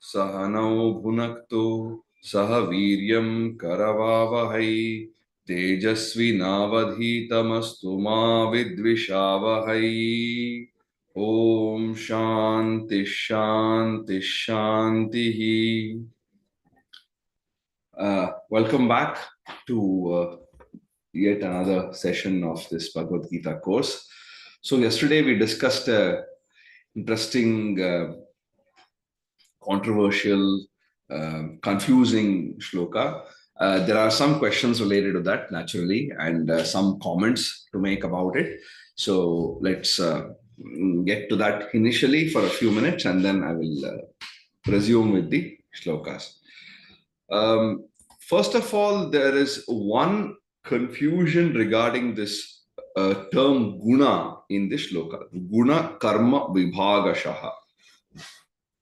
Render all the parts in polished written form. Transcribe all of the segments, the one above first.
सहनौ भुनक्तु सह वीर्यं करवावहै तेजस्विनावधीतमस्तु मा विद्विषावहै। ॐ शान्ति शान्ति शान्तिः। Welcome back to yet another session of this Bhagavad Gita course. So yesterday we discussed a interesting, controversial, confusing shloka. There are some questions related to that naturally, and some comments to make about it. So let's get to that initially for a few minutes, and then I will resume with the shlokas. First of all, there is one confusion regarding this term guna in this shloka. Guna karma vibhagashaha.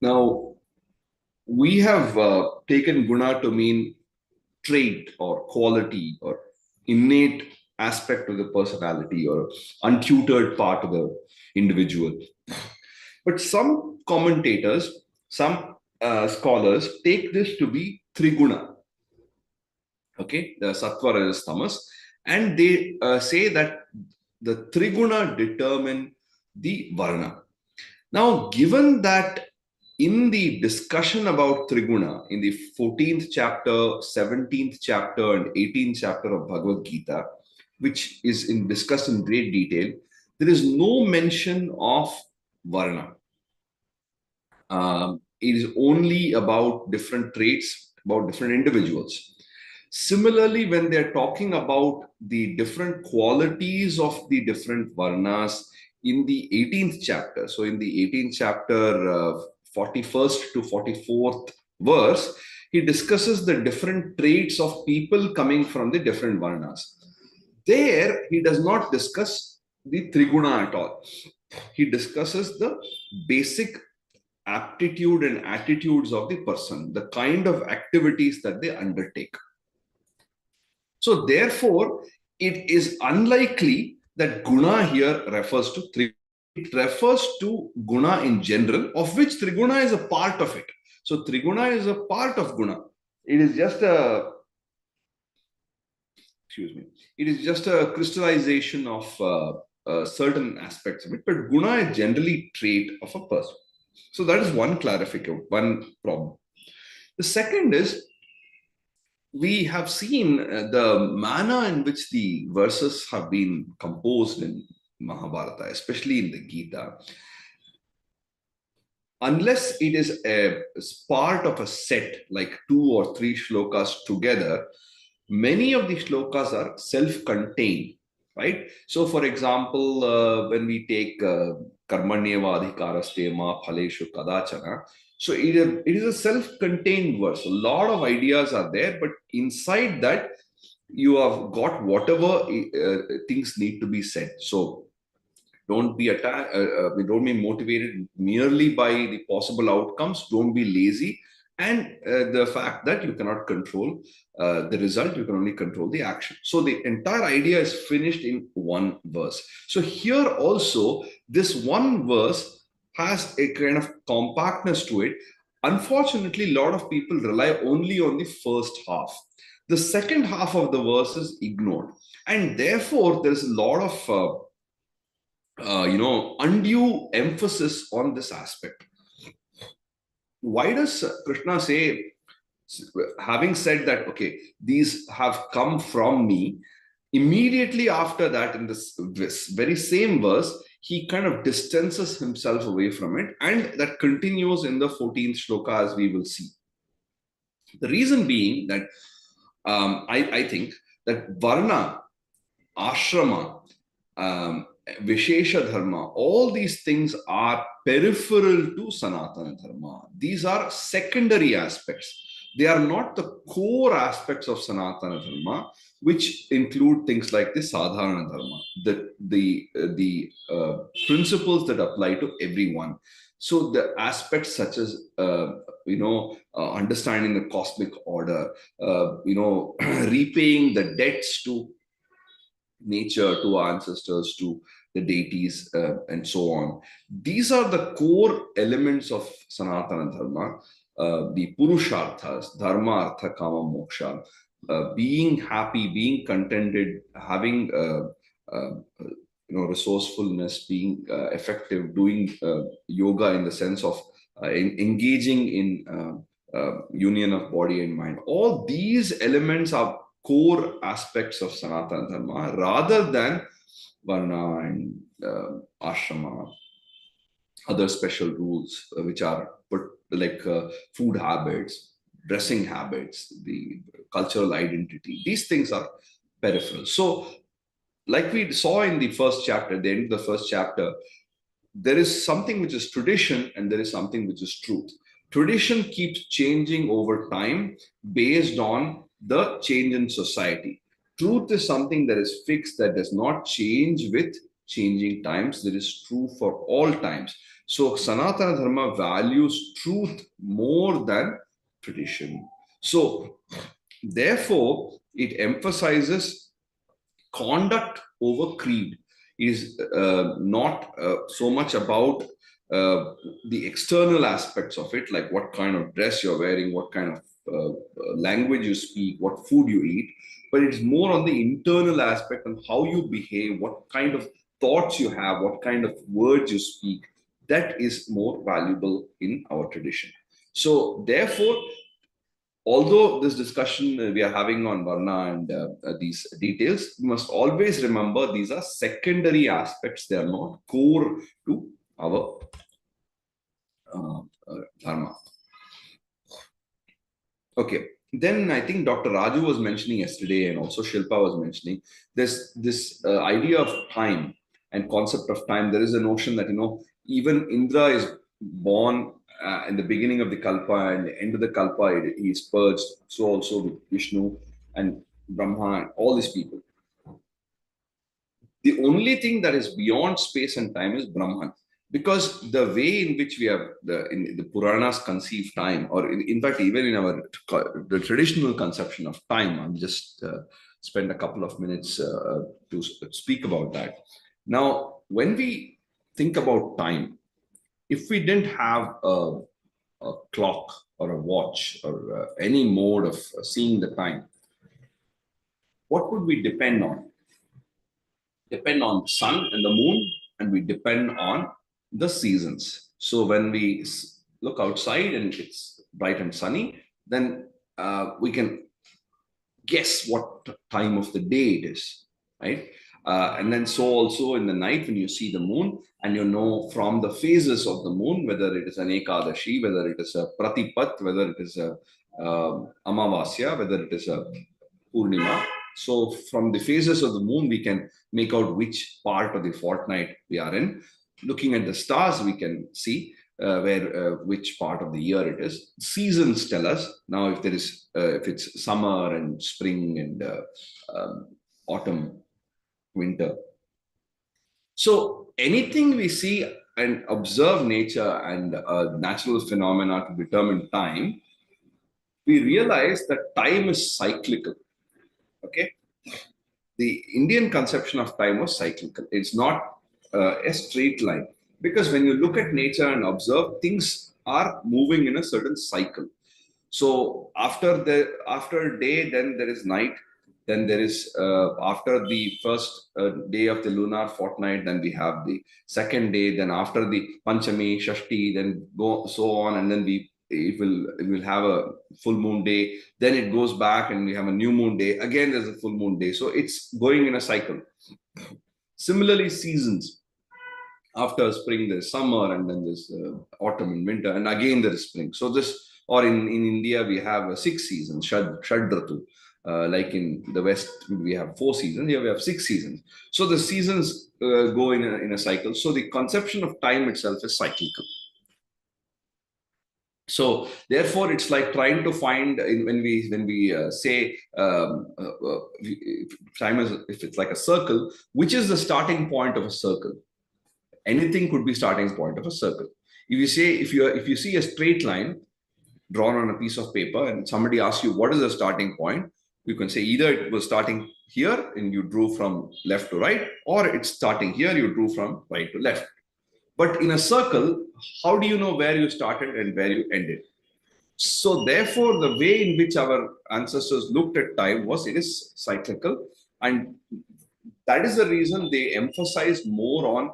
Now, we have taken guna to mean trait or quality or innate aspect of the personality or untutored part of the individual. But some commentators, some scholars take this to be triguna. Okay, the sattva, rajas, tamas, and they say that the triguna determine the varna. Now, given that in the discussion about triguna in the 14th chapter, 17th chapter, and 18th chapter of Bhagavad Gita, which is discussed in great detail, there is no mention of varna. It is only about different traits, about different individuals. Similarly, when they're talking about the different qualities of the different varnas in the 18th chapter, so in the 18th chapter, 41st to 44th verse, he discusses the different traits of people coming from the different varnas. There, he does not discuss the triguna at all. He discusses the basic aptitude and attitudes of the person, the kind of activities that they undertake. So therefore, it is unlikely that guna here refers to triguna. It refers to guna in general, of which triguna is a part of it. So triguna is a part of guna. It is just a, it is just a crystallization of certain aspects of it. But guna is generally trait of a person. So that is one clarification, one problem. The second is, we have seen the manner in which the verses have been composed in Mahabharata, especially in the Gita. Unless it is a part of a set, like 2 or 3 shlokas together, many of the shlokas are self-contained, right? So, for example, when we take karmanyeva adhikaraste ma phaleshu kadachana, so it is a self-contained verse. A lot of ideas are there, but inside that, you have got whatever things need to be said. So don't be don't be motivated merely by the possible outcomes. Don't be lazy, and the fact that you cannot control the result, you can only control the action. So the entire idea is finished in one verse. So here also, this one verse has a kind of compactness to it. Unfortunately, a lot of people rely only on the first half. The second half of the verse is ignored, and therefore there is a lot of undue emphasis on this aspect. Why does Krishna say, having said that, okay, these have come from me, immediately after that, in this very same verse, he kind of distances himself away from it, and that continues in the 14th shloka, as we will see. The reason being that I think that Varna, Ashrama, Vishesha Dharma, all these things are peripheral to Sanatana Dharma. These are secondary aspects. They are not the core aspects of Sanatana Dharma, which include things like the Sadharana Dharma, the principles that apply to everyone. So the aspects such as understanding the cosmic order, repaying the debts to nature, to our ancestors, to the deities, and so on. These are the core elements of Sanatana Dharma. the purusharthas, dharma, artha, kama, moksha, being happy, being contented, having resourcefulness, being effective, doing yoga in the sense of engaging in union of body and mind. All these elements are core aspects of Sanatana Dharma rather than Varna and Ashrama, other special rules which are put like food habits, dressing habits, the cultural identity. These things are peripheral. So, like we saw in the first chapter, the end of the first chapter, there is something which is tradition and there is something which is truth. Tradition keeps changing over time based on the change in society. Truth is something that is fixed, that does not change with changing times, that is true for all times. So Sanatana Dharma values truth more than tradition. So therefore, it emphasizes conduct over creed. Is not so much about the external aspects of it, like what kind of dress you're wearing, what kind of language you speak, what food you eat, but it's more on the internal aspect and how you behave, what kind of thoughts you have, what kind of words you speak. That is more valuable in our tradition. So, therefore, although this discussion we are having on Varna and these details, we must always remember these are secondary aspects. They are not core to our Dharma. Okay. Then I think Dr. Raju was mentioning yesterday, and also Shilpa was mentioning this idea of time and concept of time. There is a notion that even Indra is born in the beginning of the Kalpa, and the end of the Kalpa he is purged. So also Vishnu and Brahma and all these people. The only thing that is beyond space and time is Brahman, because the way in which we have in the Puranas conceive time, or in fact even in our the traditional conception of time, I'll just spend a couple of minutes to speak about that. Now, when we think about time, if we didn't have a clock or a watch or any mode of seeing the time, what would we depend on? Depend on the sun and the moon, and we depend on the seasons. So when we look outside and it's bright and sunny, then we can guess what time of the day it is, right? And then so also in the night when you see the moon, and from the phases of the moon whether it is an Ekadashi, whether it is a Pratipat, whether it is a Amavasya, whether it is a Purnima. So from the phases of the moon, we can make out which part of the fortnight we are in. Looking at the stars, we can see which part of the year it is. Seasons tell us now if if it's summer and spring and autumn, winter. So anything we see and observe nature and natural phenomena to determine time, we realize that time is cyclical. Okay, the Indian conception of time was cyclical. It's not a straight line, because when you look at nature and observe, things are moving in a certain cycle. So after day, then there is night. Then there is after the first day of the lunar fortnight, then we have the second day. Then after the Panchami, Shashti, then go so on, and then it will have a full moon day. Then it goes back, and we have a new moon day. Again, there's a full moon day. So it's going in a cycle. Similarly, seasons. After spring, there's summer, and then there's autumn and winter, and again there is spring. So or in India, we have 6 seasons, Shadratu. Like in the West, we have 4 seasons. Here we have 6 seasons. So the seasons go in a cycle. So the conception of time itself is cyclical. So therefore, it's like trying to find when we say time is, if it's like a circle, which is the starting point of a circle? Anything could be starting point of a circle. If you see a straight line drawn on a piece of paper, and somebody asks you what is the starting point, you can say either it was starting here and you drew from left to right, or it's starting here, you drew from right to left. But in a circle, how do you know where you started and where you ended? So therefore, the way in which our ancestors looked at time was it is cyclical, and that is the reason they emphasized more on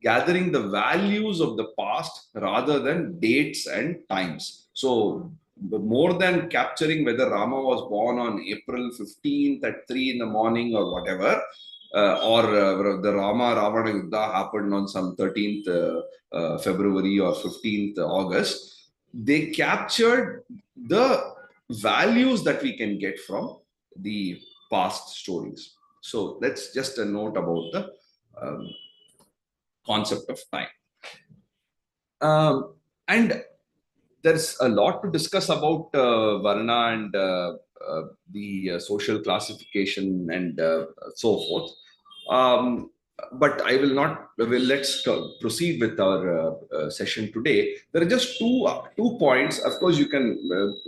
gathering the values of the past rather than dates and times. So, more than capturing whether Rama was born on April 15th at 3 in the morning or whatever, or the Rama Ravana Yuddha happened on some 13th February or 15th August, they captured the values that we can get from the past stories. So, that's just a note about the concept of time. And there's a lot to discuss about Varna and the social classification and so forth. Um, but I will not. Well, let's proceed with our session today. There are just two points. Of course, you can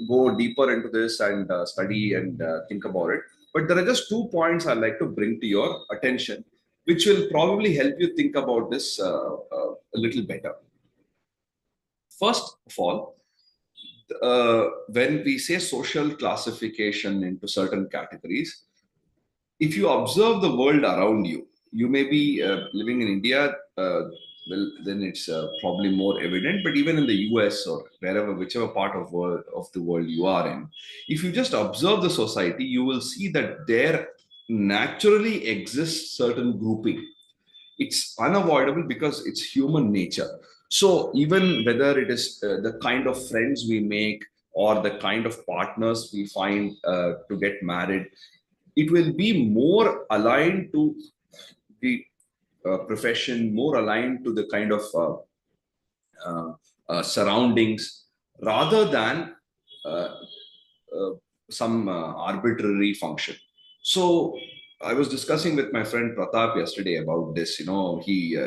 go deeper into this and study and think about it. But there are just 2 points I'd like to bring to your attention, which will probably help you think about this a little better. First of all, when we say social classification into certain categories, if you observe the world around you, you may be living in India, well, then it's probably more evident, but even in the US or wherever, whichever part of the world you are in, if you just observe the society, you will see that there naturally exists certain grouping. It's unavoidable because it's human nature. So even whether it is the kind of friends we make or the kind of partners we find to get married, it will be more aligned to the profession, more aligned to the kind of uh, surroundings rather than uh, uh, some arbitrary function. So I was discussing with my friend Pratap yesterday about this. You know, he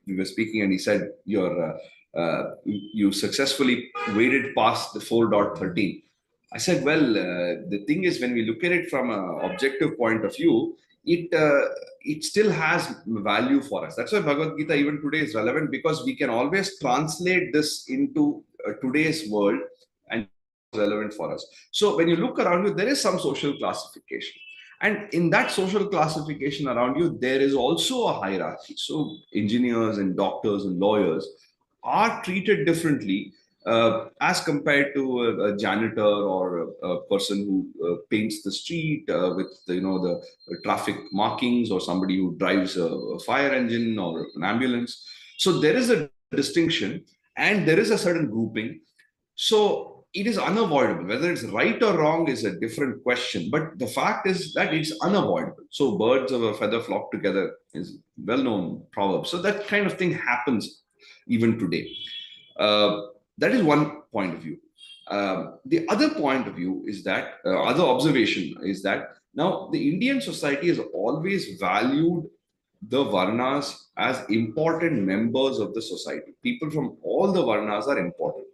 was speaking and he said, you successfully waded past the 4.13." I said, well, the thing is, when we look at it from an objective point of view, it still has value for us. That's why Bhagavad Gita even today is relevant, because we can always translate this into today's world and relevant for us. So when you look around you, there is some social classification. And in that social classification around you, there is also a hierarchy. So engineers and doctors and lawyers are treated differently as compared to a janitor or a person who paints the street with the traffic markings, or somebody who drives a fire engine or an ambulance. So there is a distinction and there is a certain grouping. So it is unavoidable. Whether it's right or wrong is a different question. But the fact is that it's unavoidable. So birds of a feather flock together is well-known proverb. So that kind of thing happens even today. Uh, that is one point of view. The other point of view is that, other observation is that now the Indian society has always valued the Varnas as important members of the society. People from all the Varnas are important.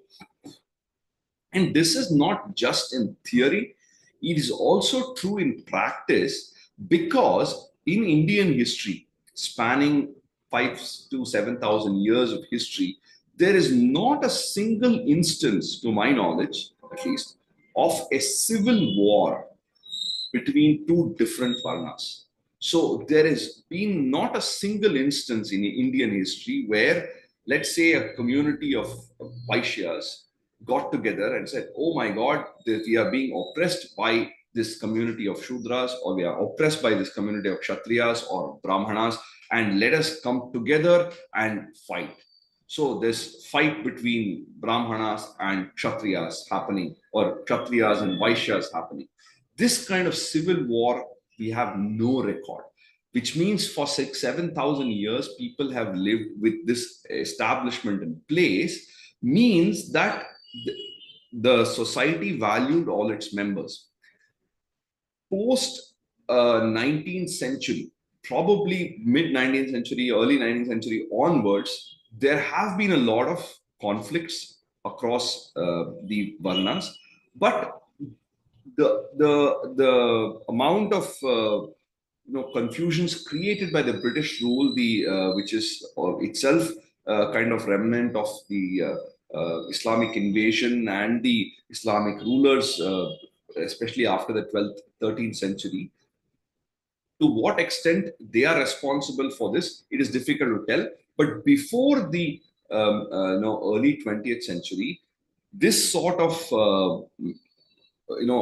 And this is not just in theory, it is also true in practice, because in Indian history, spanning 5 to 7,000 years of history, there is not a single instance, to my knowledge at least, of a civil war between two different Varnas. So there has been not a single instance in Indian history where, let's say, a community of Vaishyas got together and said, "Oh my God, we are being oppressed by this community of Shudras, or we are oppressed by this community of Kshatriyas or Brahmanas, and let us come together and fight." So this fight between Brahmanas and Kshatriyas happening, or Kshatriyas and Vaishyas happening. This kind of civil war, we have no record, which means for 7,000 years, people have lived with this establishment in place, means that the society valued all its members. Post 19th century, probably mid 19th century, early 19th century onwards, there have been a lot of conflicts across the Varnas, but the amount of confusions created by the British rule, the which is itself kind of remnant of the Islamic invasion and the Islamic rulers, especially after the 12th, 13th century. To what extent they are responsible for this, it is difficult to tell. But before the early 20th century, this sort of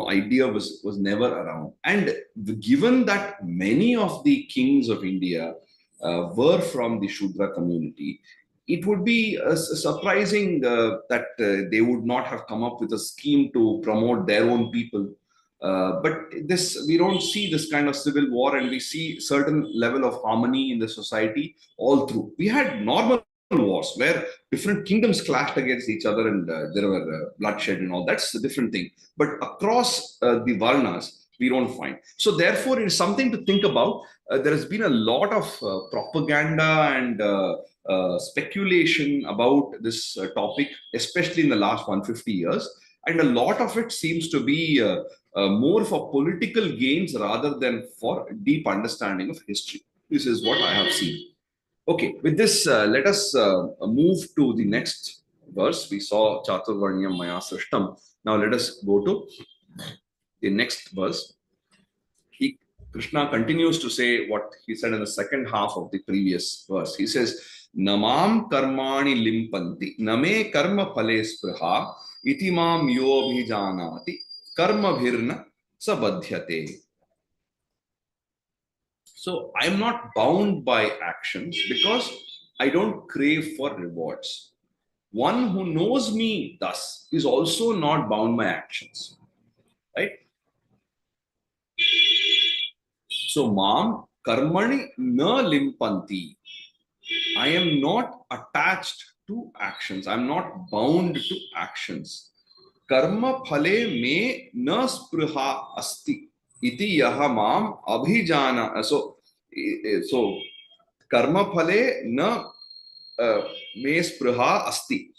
idea was never around. And given that many of the kings of India were from the Shudra community, it would be surprising that they would not have come up with a scheme to promote their own people. But this, we don't see this kind of civil war, and we see certain level of harmony in the society all through. We had normal wars where different kingdoms clashed against each other, and there were bloodshed and all. That's a different thing. But across the Varnas, we don't find. So therefore, it is something to think about. There has been a lot of propaganda and speculation about this topic, especially in the last 150 years. And a lot of it seems to be more for political gains rather than for deep understanding of history. This is what I have seen. Okay, with this, let us move to the next verse. We saw Chaturvarnyam Maya Srishtam. Now let us go to the next verse. Krishna continues to say what he said in the second half of the previous verse. He says, Namam karmani limpanti, name karma phale spriha, itimam yobhijanati, karma bhirna sabadhyate. So I am not bound by actions because I don't crave for rewards. One who knows me thus is also not bound by actions. Right? So, Mam karmani na limpanti. I am not attached to actions. I'm not bound to actions. Karma phale me na spriha asti. Iti yaha mam abhijana. So karma phale na me spriha asti.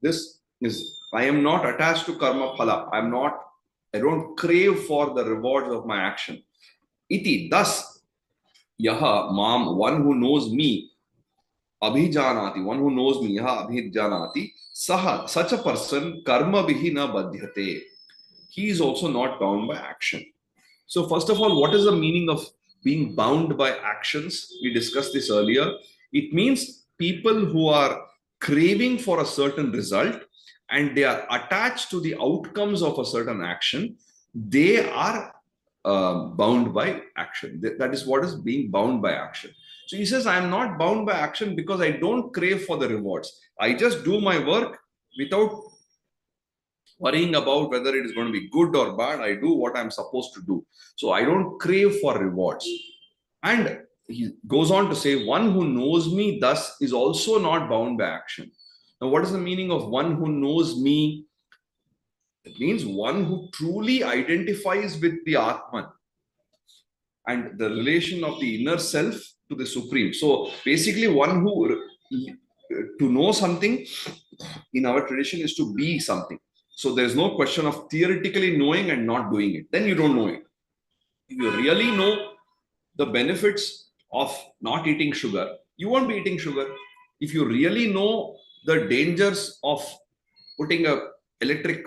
This is, I am not attached to karma phala. I don't crave for the rewards of my action. Iti, thus, yaha mam, one who knows me, abhijanati, one who knows me, yaha abhijanati, saha, such a person, karma bihi na badhyate. He is also not bound by action. So, first of all, what is the meaning of being bound by actions? We discussed this earlier. It means people who are craving for a certain result and they are attached to the outcomes of a certain action, they are bound by action. That is what is being bound by action. So he says, I am not bound by action because I don't crave for the rewards. I just do my work without worrying about whether it is going to be good or bad. I do what I'm supposed to do. So I don't crave for rewards. And he goes on to say, one who knows me thus is also not bound by action. Now, what is the meaning of one who knows me? It means one who truly identifies with the Atman and the relation of the inner self to the Supreme. So basically, one who, to know something in our tradition is to be something. So there's no question of theoretically knowing and not doing it. Then you don't know it. If you really know the benefits of not eating sugar, you won't be eating sugar. If you really know the dangers of putting a electric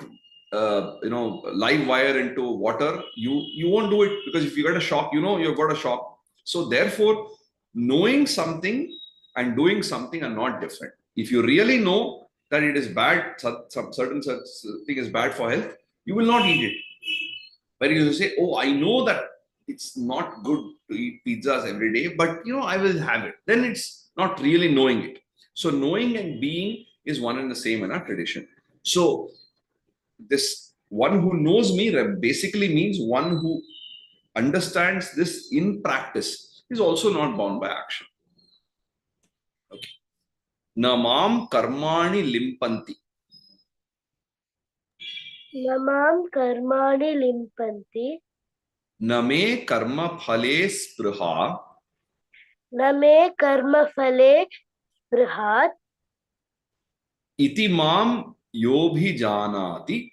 live wire into water, you won't do it, because if you get a shock, you've got a shock. So therefore, knowing something and doing something are not different. If you really know that it is bad, some certain thing is bad for health, you will not eat it. But you say, oh, I know that it's not good to eat pizzas every day, but I will have it. Then it's not really knowing it. So knowing and being is one and the same in our tradition. So this one who knows me basically means one who understands this in practice is also not bound by action. Okay. Namam karmani limpanti. Namam karmani limpanti. Name karma phale spriha. Name karma phale sprihat. Iti mam yobhi janati.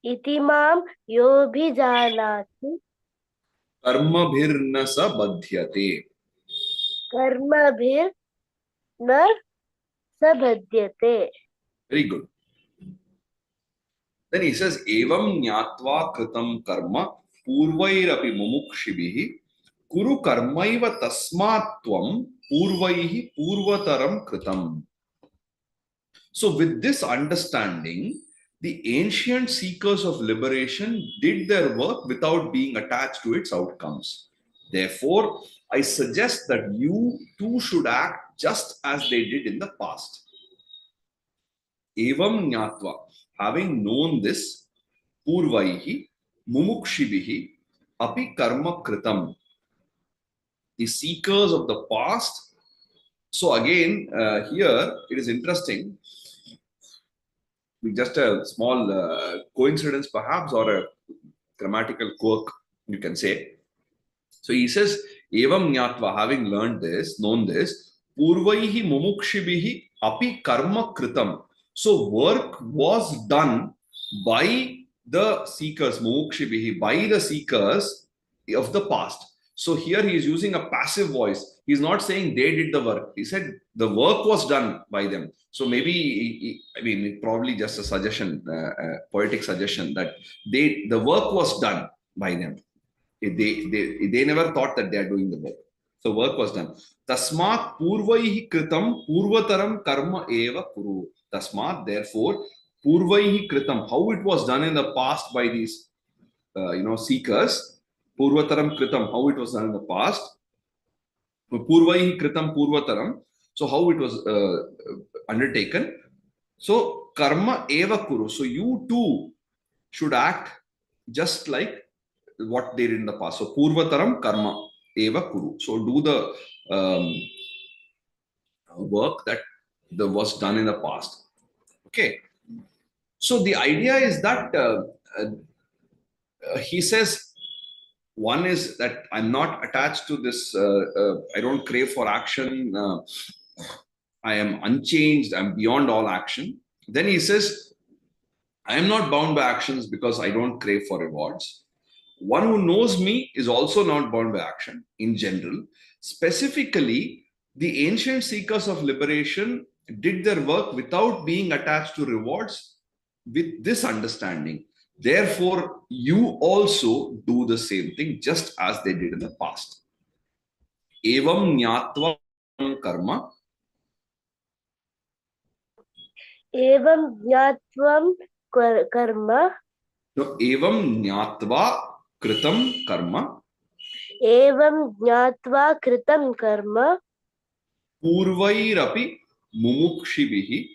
Iti mam yobhi janati. Karma bhirna sa badhyate. Karma bhir na sabhadyate. Very good. Then he says, Evam nyatva kritam karma purvairapi mumukshibhi kuru karmaiva tasmatvam purvaihi purvataram kritam. So, with this understanding, the ancient seekers of liberation did their work without being attached to its outcomes. Therefore, I suggest that you too should act just as they did in the past. Evam nyatva, having known this, purvaihi mumukshibihi api karma kritam. The seekers of the past. So again, here it is interesting. Just a small coincidence, perhaps, or a grammatical quirk, you can say. So he says, Evam nyatva, having learned this, known this, purvaihi mumukshibihi api karma kritam. So work was done by the seekers, mumukshibihi, by the seekers of the past. So here he is using a passive voice. He's not saying they did the work. He said the work was done by them. So maybe, I mean, probably just a suggestion, a poetic suggestion that the work was done by them. They never thought that they are doing the work. So work was done. Tasmat purvaihi kritam purvataram karma eva kuru. Tasmat, therefore, purvaihi kritam, how it was done in the past by these seekers, purvataram kritam, how it was done in the past, purvaihi kritam purvataram, so how it was undertaken. So karma eva kuru, so you too should act just like what they did in the past. So purvataram karma eva kuru, so do the work that was done in the past. Okay, so the idea is that he says, one is that I'm not attached to this, I don't crave for action, I am unchanged, I'm beyond all action. Then he says, I am not bound by actions because I don't crave for rewards. One who knows me is also not bound by action in general. Specifically, the ancient seekers of liberation did their work without being attached to rewards with this understanding. Therefore, you also do the same thing just as they did in the past. Evam nyatva karma. Evam jnatvam karma. No, evam nyatva kritam karma. Evam jnatva kritam karma. Purvairapi mumukshibihi.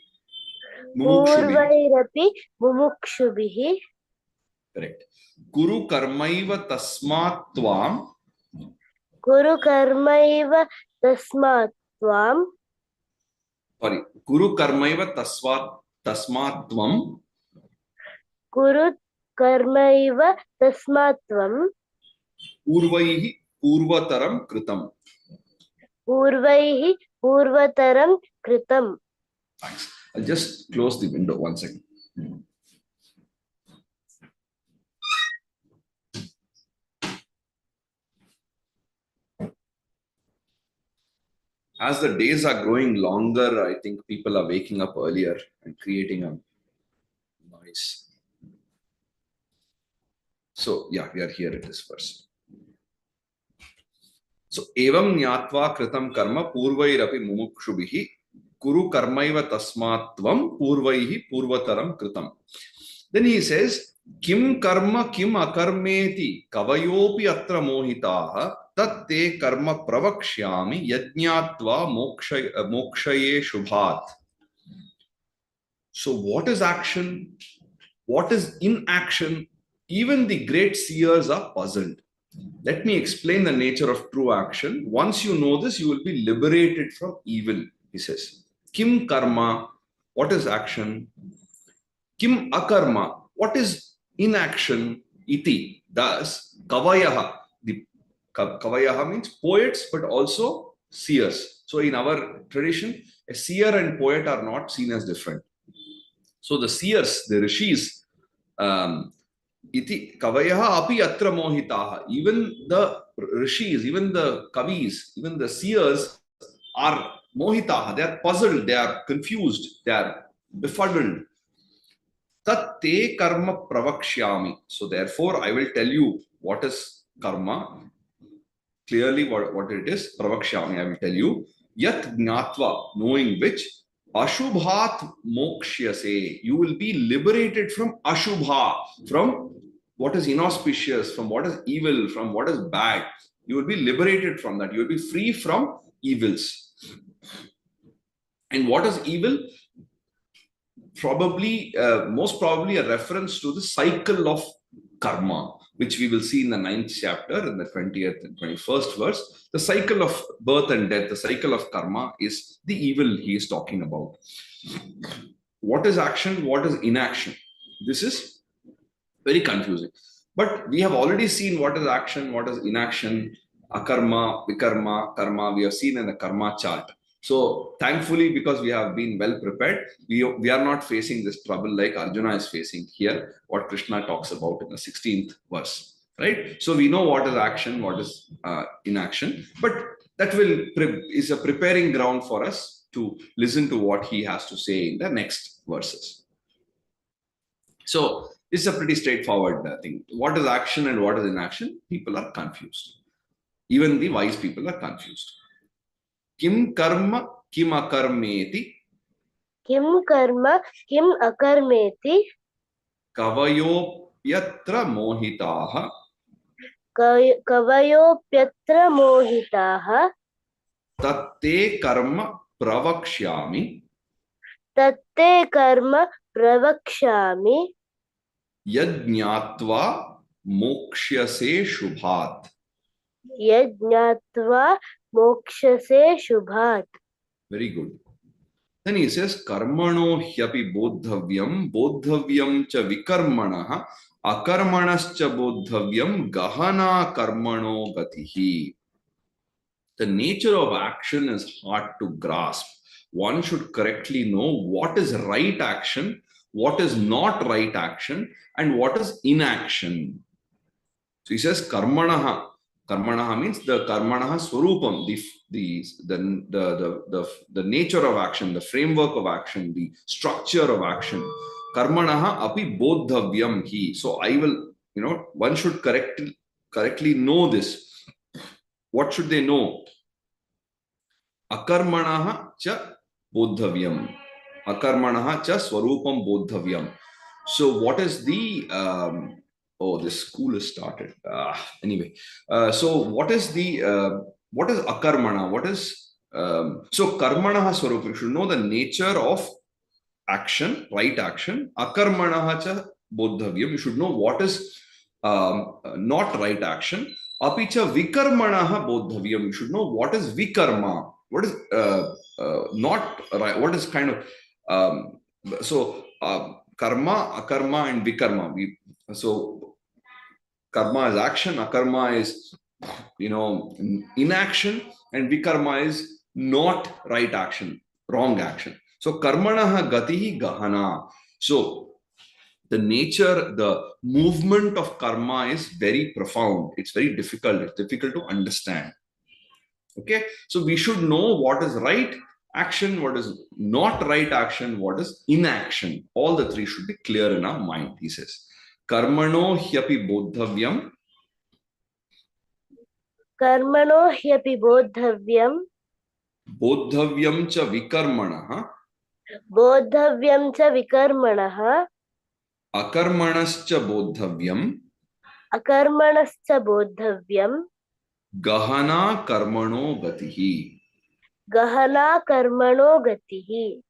Purvairapi mumukshubihi. Correct. Kuru karmaiva tasmatvam. Kuru karmaiva tasmatvam. Sorry. Kuru karmaiva tasmatvam. Kuru karmaiva tasmatvam. Purvaihi purvataram kritam. Purvaihi purvataram kritam. Thanks. I'll just close the window 1 second. As the days are growing longer, I think people are waking up earlier and creating a noise. So, yeah, we are here at this verse. So, evam nyatva kritam karma purvairapi mumukshubihi kuru karmaiva tasmatvam purvaihi purvataram kritam. Then he says, kim karma kim akarmeti kavayopi atra mohitaha tatte karma pravakshyami yajñatva mokshaye shubhat. So what is action? What is inaction? Even the great seers are puzzled. Let me explain the nature of true action. Once you know this, you will be liberated from evil, he says. Kim karma, what is action? Kim akarma, what is inaction? Iti, thus, kavayaha. The kavayaha means poets, but also seers. So in our tradition, a seer and poet are not seen as different. So the seers, the rishis, iti kavayaha api atra mohitaha. Even the rishis, even the kavis, even the seers are mohitaha. They are puzzled, they are confused, they are befuddled. Tat te karma pravakshyami. So therefore, I will tell you what is karma. Clearly, what it is. Pravakshyami, I will tell you. Yat gnatva, knowing which, ashubhat mokshyase. You will be liberated from ashubha, from what is inauspicious, from what is evil, from what is bad. You will be liberated from that. You will be free from evils. And what is evil? Most probably a reference to the cycle of karma, which we will see in the 9th chapter, in the 20th and 21st verse. The cycle of birth and death, the cycle of karma is the evil he is talking about. What is action? What is inaction? This is very confusing. But we have already seen what is action, what is inaction, akarma, vikarma, karma. We have seen in the karma chart. So thankfully, because we have been well prepared, we are not facing this trouble like Arjuna is facing here, what Krishna talks about in the 16th verse, right? So we know what is action, what is inaction, but that is a preparing ground for us to listen to what he has to say in the next verses. So this is a pretty straightforward thing. What is action and what is inaction? People are confused. Even the wise people are confused. Kim karma, kim akarmeti. Kim karma, kim akarmeti. Kavayopyatra mohitaha. Kavayopyatra mohitaha. Tatte karma pravakshyami. Tatte karma pravakshami. Yajñatva mokshyase shubhat. Yajñatva mokshase shubhat. Very good. Then he says, karmano hyapi bodhavyam cha vikarmanaha, akarmanascha bodhavyam gahana karmano gatihi. The nature of action is hard to grasp. One should correctly know what is right action, what is not right action, and what is inaction. So he says, karmanaha. Karmanaha means the karmanaha swarupam, the nature of action, the framework of action, the structure of action. Karmanaha api bodhavyam hi. So I will, one should correctly know this. What should they know? Akarmanaha cha bodhavyam. Akarmanaha cha swarupam bodhavyam. So what is the this school has started. Anyway, so what is akarmana? What is so karmanaha swarupa? You should know the nature of action, right action. Akarmanaha cha bodhavyam. You should know what is not right action. Apicha vikarmanaha bodhavyam. You should know what is vikarma. What is not right? What is kind of karma, akarma, and vikarma. So karma is action, akarma is inaction, and vikarma is not right action, wrong action. So karmanaha gatihi gahana. So the nature, the movement of karma is very profound. It's very difficult. It's difficult to understand. Okay, so we should know what is right action, what is not right action, what is inaction. All the three should be clear in our mind, he says. Karmano hyapi bodhavyam. Karmano hyapi bodhavyam. Bodhavyam cha vikarmanaha. Bodhavyam cha vikarmanaha. Akarmanascha bodhavyam. Akarmanascha bodhavyam. Gahana karmano gatihi. Gahana karmano gatihi.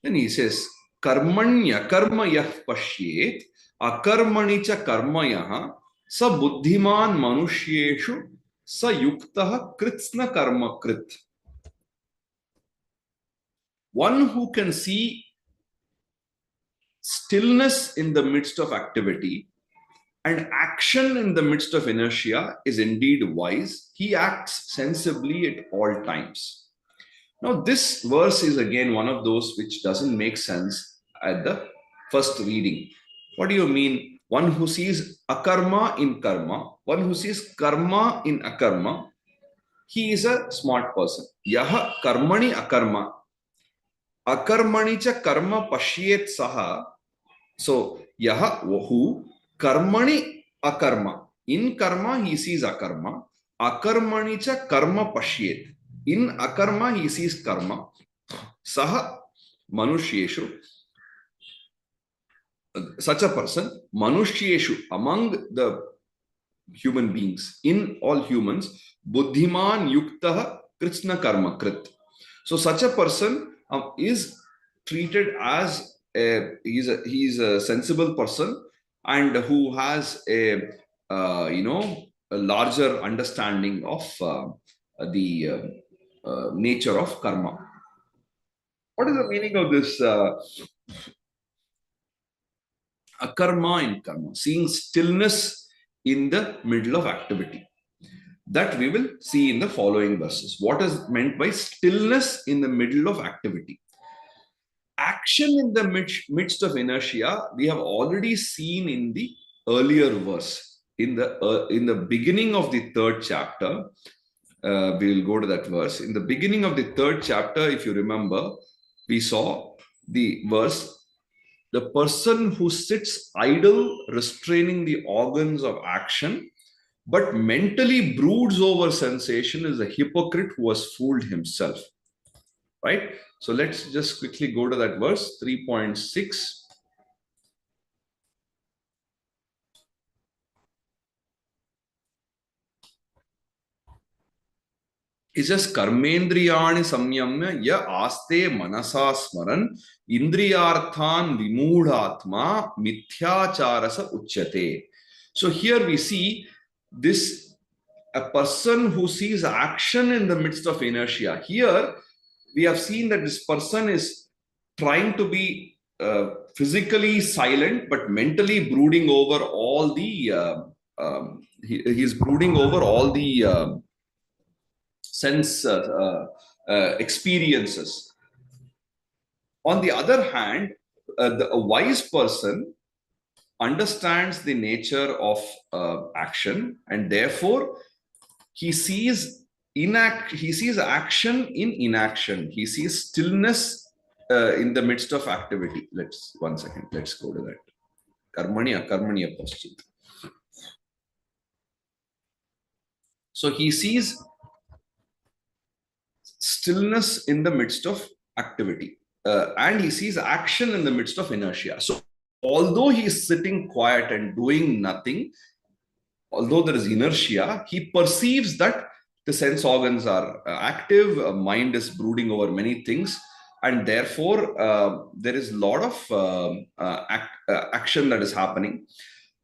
Then he says, karmanya karmayah pashyet, akarmani cha karmayah, sa buddhiman manushyeshu, sa yuktah kritsna karma krit. One who can see stillness in the midst of activity and action in the midst of inertia is indeed wise. He acts sensibly at all times. Now, this verse is again one of those which doesn't make sense at the first reading. What do you mean? One who sees akarma in karma, one who sees karma in akarma, he is a smart person. Yaha karmani akarma. Akarmani cha karma pashyet saha. So, yaha, who, karmani akarma. In karma, he sees akarma. Akarmani cha karma pashyet. In akarma, he sees karma. Saha manushyeshu. Such a person, manushyeshu, among the human beings, in all humans, buddhiman yuktah krishna karma krit. So such a person is treated as he's a sensible person and who has a a larger understanding of the nature of karma. What is the meaning of this akarma in karma? Seeing stillness in the middle of activity. That we will see in the following verses. What is meant by stillness in the middle of activity? Action in the midst of inertia, we have already seen in the earlier verse. In the beginning of the third chapter, we will go to that verse. In the beginning of the third chapter, if you remember, we saw the verse, the person who sits idle, restraining the organs of action, but mentally broods over sensation is a hypocrite who has fooled himself. Right? So let's just quickly go to that verse 3.6. It says karmendriyani samyamya ya aste manasa smaran indriyarthan vimudhatma mithyacharasa uchyate. So here we see this, a person who sees action in the midst of inertia. Here we have seen that this person is trying to be physically silent but mentally brooding over all the he's brooding over all the sense experiences. On the other hand, a wise person understands the nature of action, and therefore he sees action in inaction. He sees stillness in the midst of activity. Let's go to that. Karmani akarmani apashchit. So he sees stillness in the midst of activity, and he sees action in the midst of inertia. So although he is sitting quiet and doing nothing, although there is inertia, he perceives that the sense organs are active, mind is brooding over many things, and therefore there is a lot of action that is happening.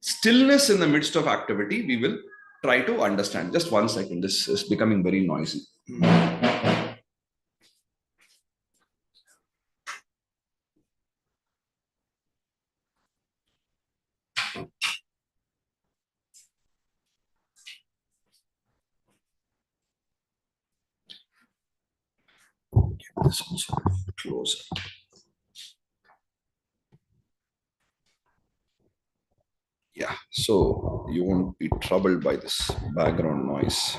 Stillness in the midst of activity, we will try to understand. Just 1 second, this is becoming very noisy. This also closer. Yeah, so you won't be troubled by this background noise.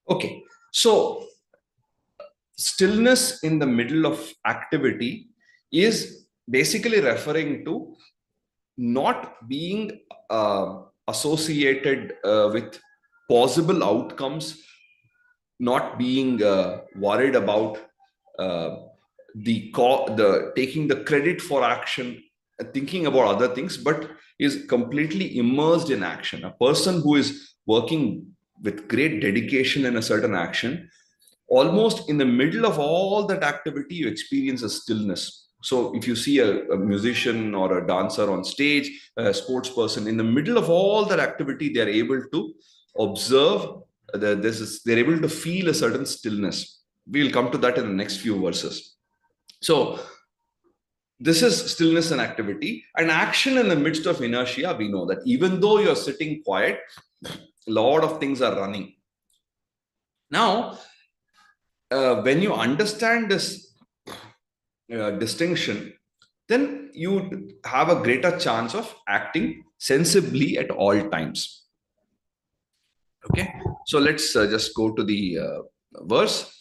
Okay, so stillness in the middle of activity is basically referring to not being associated with possible outcomes, not being worried about the taking the credit for action, thinking about other things, but is completely immersed in action. A person who is working with great dedication in a certain action, almost in the middle of all that activity, you experience a stillness. So if you see a musician or a dancer on stage, a sports person, in the middle of all that activity, they're able to observe, they're able to feel a certain stillness. We'll come to that in the next few verses. So this is stillness and activity. And action in the midst of inertia, we know that even though you're sitting quiet, a lot of things are running. Now, when you understand this distinction, then you have a greater chance of acting sensibly at all times. Okay, so let's just go to the verse.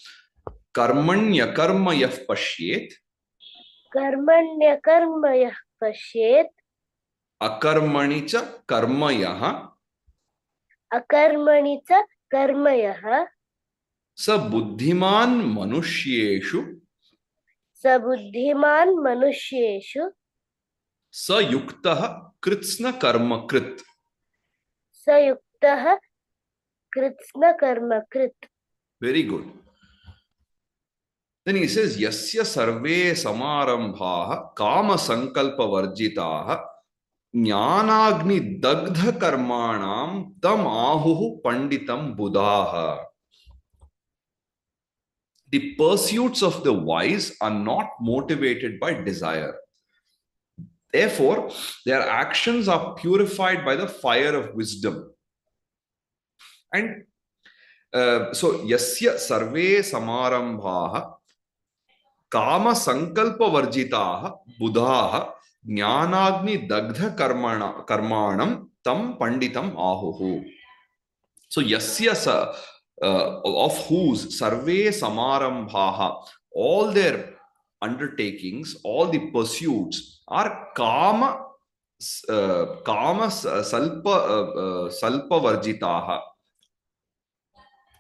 कर्मण्यकर्मयः पश्येत् कर्मण्यकर्मयः पश्येत् अकर्मणि च कर्मयः अकर्मणि च कर्मयः स बुद्धिमान् मनुष्येषु स बुद्धिमान् मनुष्येषु स युक्तः कृत्स्न कर्मकृत्. स युक्तः कृत्स्न कर्मकृत्. Very good. Then he says, Yasya sarve samarambhaha kama sankalpa varjitaha jnanagni dagdha karmanam tam ahuhu panditam buddhaha. The pursuits of the wise are not motivated by desire. Therefore, their actions are purified by the fire of wisdom. And so, Yasya sarve samarambhaha काम संकल्प वर्जिताः बुधाः ज्ञानाग्नि दग्ध कर्माणं तम पंडितम आहुः. So yasya of whose sarve samarambhaha, all their undertakings, all the pursuits are kama salpa varjitaha.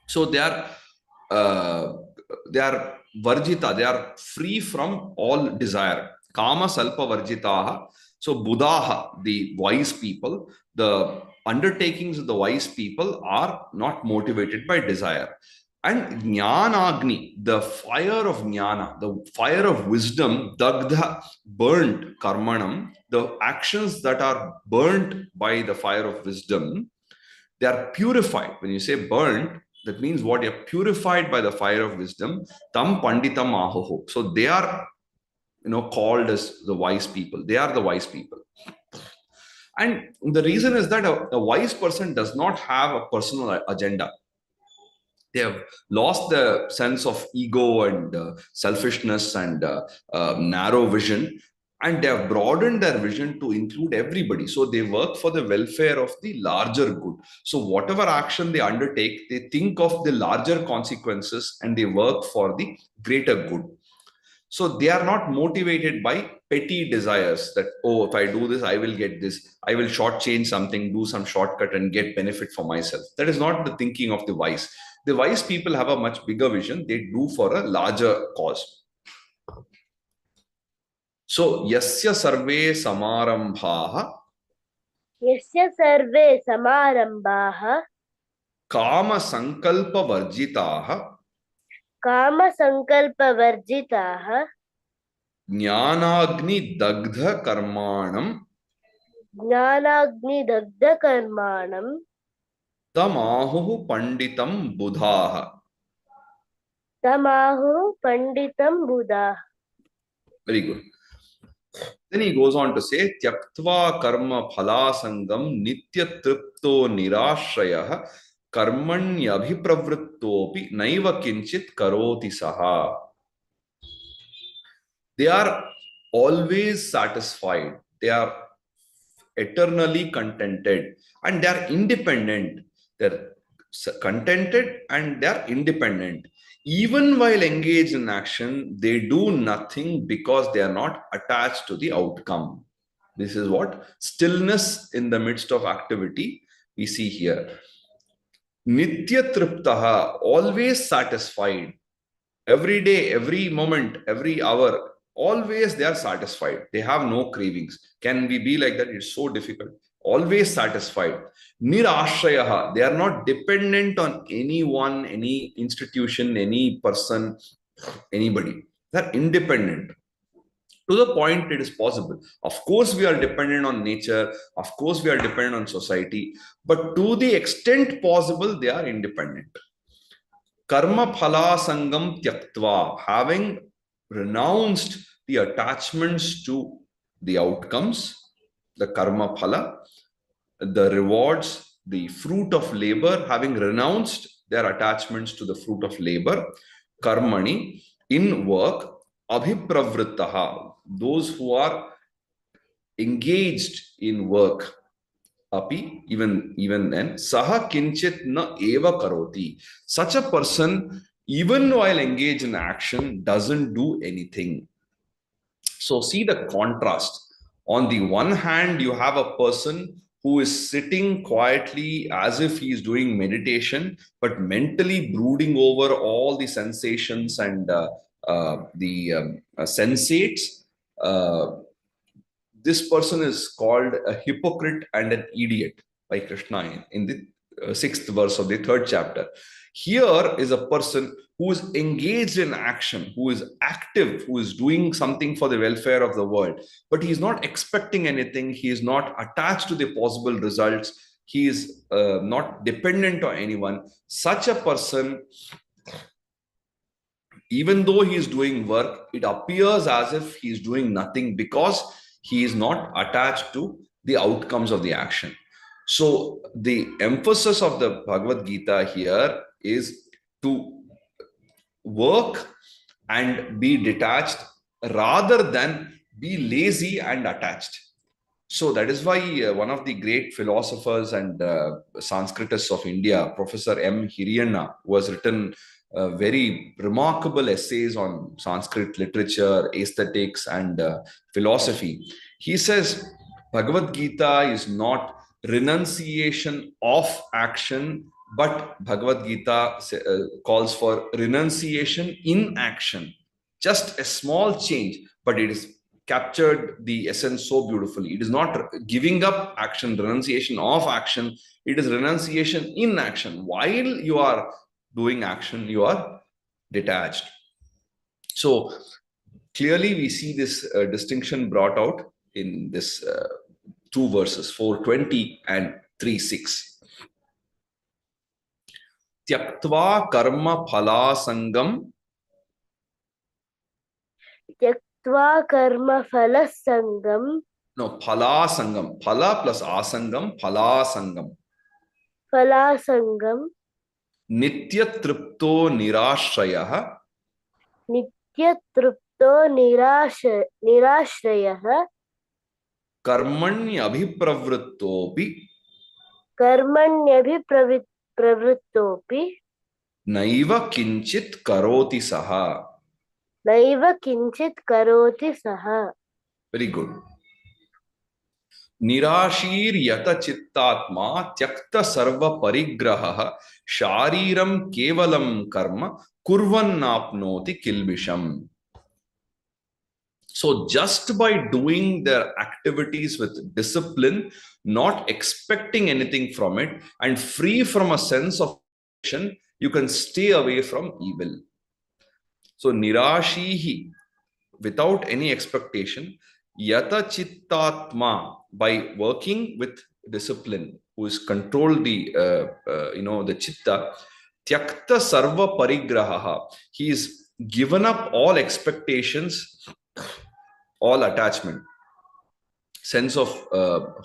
So they are varjita, they are free from all desire. Kama salpa varjitaha. So buddhaha, the wise people, the undertakings of the wise people are not motivated by desire. And jnanagni, the fire of jnana, the fire of wisdom, dagdha, burnt karmanam, the actions that are burnt by the fire of wisdom, they are purified. When you say burnt, that means what? They are purified by the fire of wisdom. Tam panditam ahoho. So they are, called as the wise people. They are the wise people. And the reason is that a wise person does not have a personal agenda. They have lost the sense of ego and selfishness and narrow vision. And they have broadened their vision to include everybody. So they work for the welfare of the larger good. So whatever action they undertake, they think of the larger consequences and they work for the greater good. So they are not motivated by petty desires that, oh, if I do this, I will get this. I will shortchange something, do some shortcut and get benefit for myself. That is not the thinking of the wise. The wise people have a much bigger vision. They do for a larger cause. So, yasya sarve samarambhaha kama sankalpa varjitaha jnanagni dagdha karmanam tamahuhu panditam buddhaha. Very good. Then he goes on to say, Tyaktva karma phalasangam nitya tripto nirashrayah karmanyabhipravrittopi naiva kinchit karoti saha. They are always satisfied. They are eternally contented and they are independent. They're contented and they are independent. Even while engaged in action, they do nothing because they are not attached to the outcome. This is what? Stillness in the midst of activity we see here. Nitya triptaha, always satisfied. Every day, every moment, every hour, always they are satisfied. They have no cravings. Can we be like that? It's so difficult. Always satisfied. Nirashrayaha, they are not dependent on anyone, any institution, any person, anybody. They're independent. To the point it is possible. Of course, we are dependent on nature. Of course, we are dependent on society. But to the extent possible, they are independent. Karma phala sangam tyaktva, having renounced the attachments to the outcomes, the karma phala, the rewards, the fruit of labor, having renounced their attachments to the fruit of labor, karmani, in work, abhipravrittaha, those who are engaged in work, api, even then, saha kinchit na eva karoti. Such a person even while engaged in action, doesn't do anything. So see the contrast. On the one hand, you have a person who is sitting quietly as if he is doing meditation, but mentally brooding over all the sensations and the sensates. Uh, this person is called a hypocrite and an idiot by Krishna in the sixth verse of the third chapter. Here is a person who is engaged in action, who is active, who is doing something for the welfare of the world, but he is not expecting anything. He is not attached to the possible results. He is not dependent on anyone. Such a person, even though he is doing work, it appears as if he is doing nothing because he is not attached to the outcomes of the action. So, the emphasis of the Bhagavad Gita here is to work and be detached rather than be lazy and attached. So that is why one of the great philosophers and Sanskritists of India, Professor M. Hiriyanna, who has written very remarkable essays on Sanskrit literature, aesthetics, and philosophy. He says Bhagavad Gita is not renunciation of action, but Bhagavad Gita calls for renunciation in action. Just a small change, but it is captured the essence so beautifully. It is not giving up action, renunciation of action. It is renunciation in action. While you are doing action, you are detached. So clearly, we see this distinction brought out in this two verses, 4:20 and 3:6. Tyaktva karma phala sangam. त्यक्त्वा कर्मफलसङ्गं No, phala sangam. Phala plus asangam, phala sangam. फलासङ्गं Nityatripto nirashrayah. नित्यतृप्तो निराश्रयः कर्मण्यभिप्रवृत्तोऽपि कर्मण्यभिप्रवृत्तोऽपि नैव किञ्चित् करोति सः. नैव किञ्चित् करोति सः. Very good. निराशीर्यत चित्तात्मा त्यक्त सर्व परिग्रहः शारीरं केवलं कर्म कुर्वन्नाप्नोति किल्बिषम्. So just by doing their activities with discipline, not expecting anything from it, and free from a sense of action, you can stay away from evil. So nirashihi, without any expectation, yata chittatma, by working with discipline, who is control the the chitta, tyakta sarva parigraha, he is given up all expectations, all attachment, sense of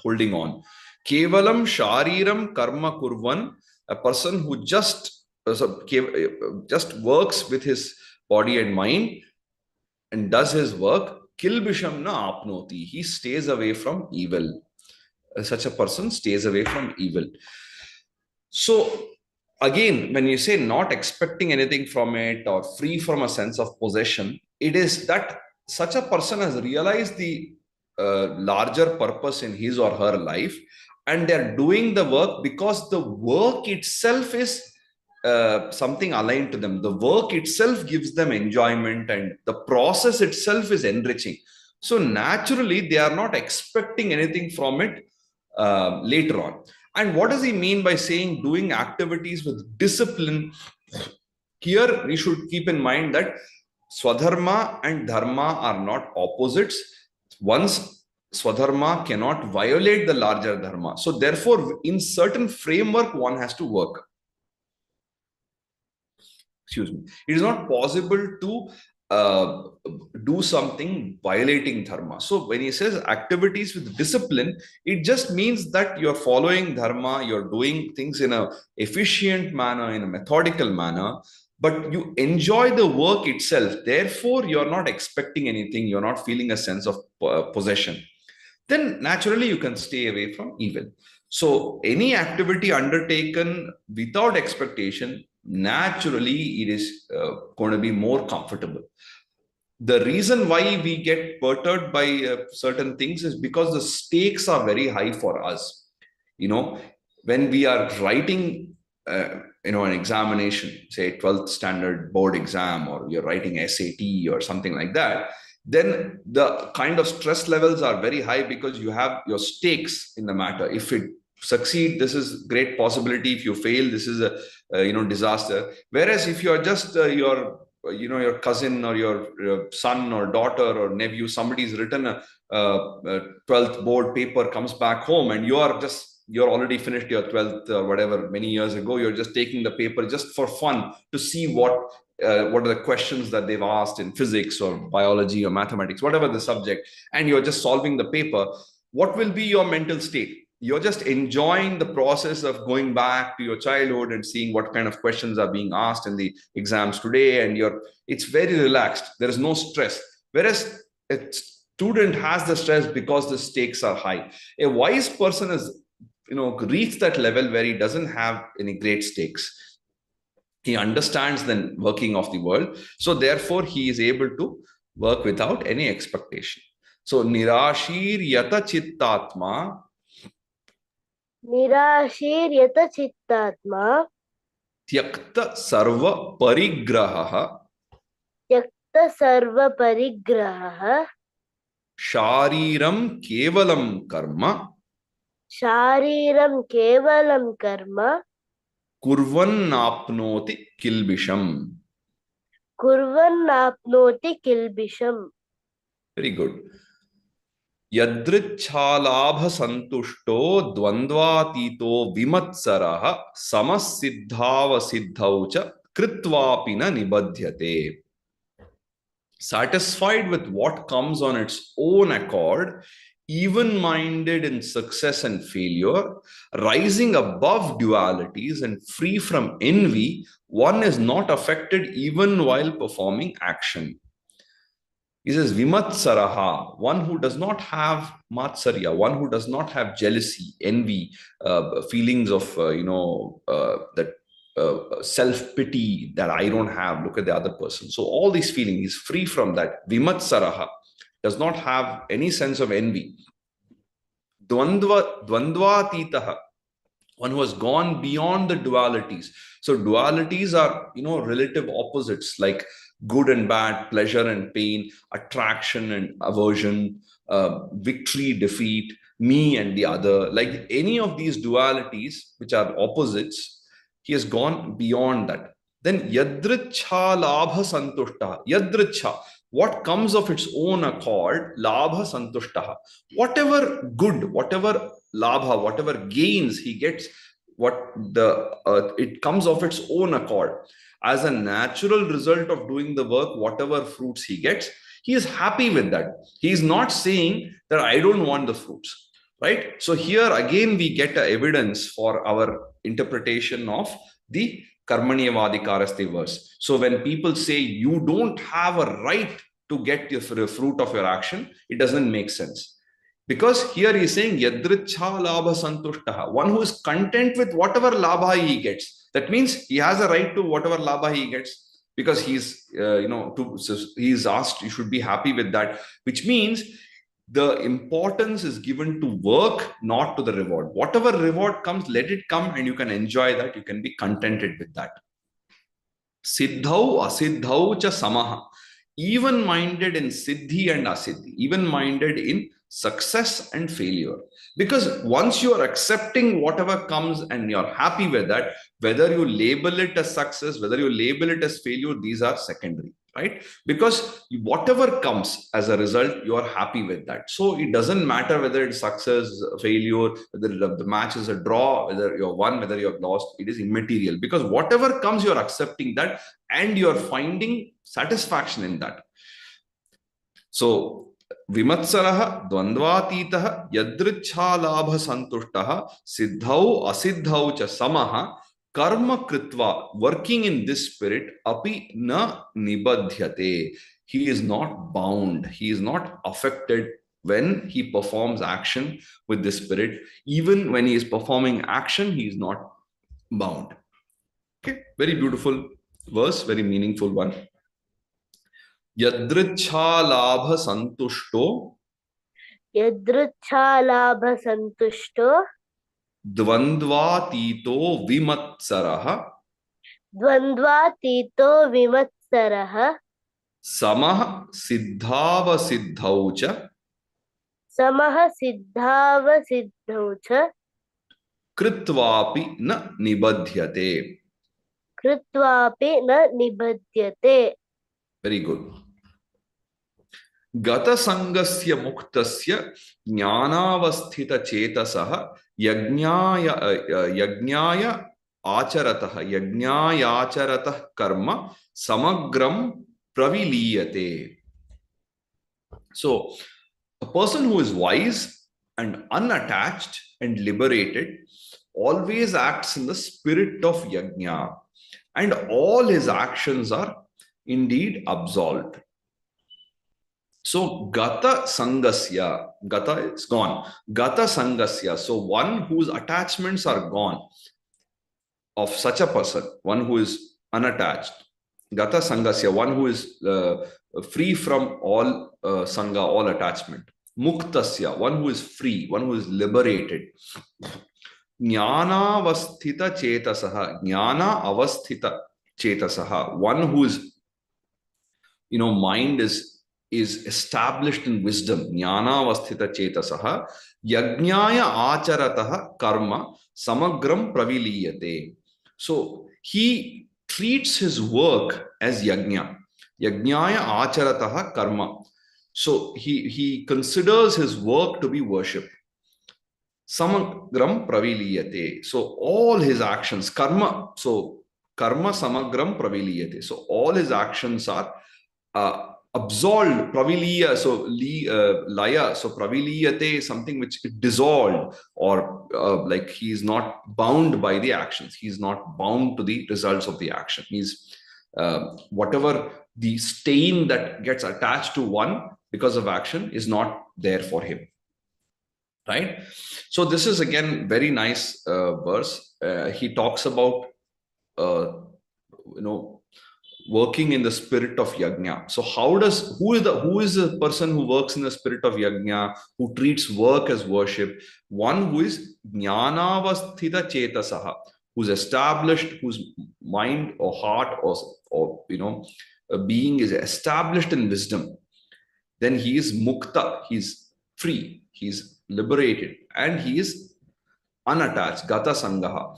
holding on. Kevalam shariram karma kurvan, a person who just works with his body and mind and does his work. Kilbisham na apnoti, he stays away from evil. Such a person stays away from evil. So again, when you say not expecting anything from it or free from a sense of possession, it is that such a person has realized the larger purpose in his or her life, and they're doing the work because the work itself is something aligned to them. The work itself gives them enjoyment, and the process itself is enriching. So naturally, they are not expecting anything from it later on. And what does he mean by saying doing activities with discipline? Here, we should keep in mind that Swadharma and Dharma are not opposites. One's Swadharma cannot violate the larger Dharma. So, therefore, in certain framework, one has to work. Excuse me. It is not possible to do something violating dharma. So when he says activities with discipline, it just means that you're following dharma, you're doing things in a efficient manner, in a methodical manner, but you enjoy the work itself. Therefore, you're not expecting anything, you're not feeling a sense of possession. Then naturally you can stay away from evil. So any activity undertaken without expectation naturally it is going to be more comfortable. The reason why we get perturbed by certain things is because the stakes are very high for us. When we are writing an examination, say 12th standard board exam, or you're writing SAT or something like that, then the kind of stress levels are very high because you have your stakes in the matter. If it succeed, this is great possibility. If you fail, this is a disaster. Whereas if you are just your cousin or your son or daughter or nephew, somebody's written a 12th board paper, comes back home, and you're already finished your 12th or whatever many years ago. You're just taking the paper just for fun to see what are the questions that they've asked in physics or biology or mathematics, whatever the subject, and you're just solving the paper. What will be your mental state? You're just enjoying the process of going back to your childhood and seeing what kind of questions are being asked in the exams today, and it's very relaxed. There is no stress. Whereas a student has the stress because the stakes are high. A wise person is reach that level where he doesn't have any great stakes. He understands the working of the world. So therefore, he is able to work without any expectation. So nirashir yata chittatma. निराशीर्यत चित्तात्मा Tyakta sarva parigraha. त्यक्त सर्वपरिग्रहः Shariram kevalam karma. शारीरं केवलं कर्म Kurvannapnoti kilbisham. कुर्वन्नाप्नोति किल्बिषम्. Very good. यदृच्छालाभ संतुष्टो द्वंद्वातीतो विमत्सरः समसिद्धावसिद्धौ च कृत्वापि न निबध्यते. Satisfied with what comes on its own accord, even-minded in success and failure, rising above dualities and free from envy, one is not affected even while performing action. He says, Vimatsaraha, one who does not have matsarya, one who does not have jealousy, envy, feelings of, that self-pity that I don't have, look at the other person. So all these feelings, he's free from that. Vimatsaraha does not have any sense of envy. Dvandvatitaha, one who has gone beyond the dualities. So dualities are, relative opposites, like good and bad, pleasure and pain, attraction and aversion, victory, defeat, me and the other. Like any of these dualities, which are opposites, he has gone beyond that. Then yadricha labha santushta. Yadricha, what comes of its own accord, labha santushta. Whatever good, whatever labha, whatever gains he gets, it comes of its own accord. As a natural result of doing the work, whatever fruits he gets, he is happy with that. He is not saying that I don't want the fruits, right? So here again, we get evidence for our interpretation of the Karmanyavadikaraste verse. So when people say you don't have a right to get the fruit of your action, it doesn't make sense. Because here he is saying yadricha labha santushtaha, one who is content with whatever labha he gets. That means he has a right to whatever labha he gets, because he's he's asked, you should be happy with that, which means the importance is given to work, not to the reward. Whatever reward comes, let it come, and you can enjoy that. You can be contented with that. Siddhau asiddhau cha samaha, even-minded in siddhi and asiddhi, even-minded in success and failure. Because once you are accepting whatever comes and you're happy with that, whether you label it as success, whether you label it as failure, these are secondary, right? Because whatever comes as a result, you are happy with that. So it doesn't matter whether it's success, failure, whether the match is a draw, whether you're won, whether you're lost, it is immaterial. Because whatever comes, you're accepting that and you're finding satisfaction in that. So Vimatsaraha dvandvatitaha yadricha labha santushtaha siddhau asiddhau cha samaha karma kritva, working in this spirit, api na nibadhyate. He is not bound. He is not affected when he performs action with this spirit. Even when he is performing action, he is not bound. Okay, very beautiful verse, very meaningful one. Yadricha labha santushto यदृच्छालाभसन्तुष्टो dvandvatito vimatsaraha द्वन्द्वातीतो विमत्सरः samah siddhavasiddhau cha समः सिद्धावसिद्धौ च kritvapi na nibadhyate. कृत्वापि न निबध्यते. Very good. Gata sangasya muktasya jnanavasthita chetasah yajnaya acharatah karma samagram praviliyate. So a person who is wise and unattached and liberated always acts in the spirit of yajna, and all his actions are indeed absolved. So gata sangasya, gata is gone, gata sangasya, so one whose attachments are gone, of such a person, one who is unattached, gata sangasya, one who is free from all sanga, all attachment, muktasya, one who is free, one who is liberated, jnanavasthita chetasaha, jnana avasthita chetasaha, one who is, mind is established in wisdom, jnana avasthita chetasaha yajnaya acharatah karma samagram praviliyate. So he treats his work as yajnaya acharatah karma. So he considers his work to be worship. Samagram praviliyate, so all his actions, karma, so karma samagram praviliyate, so all his actions are absolved, praviliya, so laya, so praviliyate is something which is dissolved, or like he is not bound by the actions, he is not bound to the results of the action. He's whatever the stain that gets attached to one because of action is not there for him, right? So this is again very nice verse. He talks about uh, working in the spirit of yajna. So who is the person who works in the spirit of yajna, who treats work as worship? One who is jnanavasthita chetasaha, who's established, whose mind or heart or being is established in wisdom. Then he is mukta, he's free, he's liberated, and he is unattached, gata sangaha,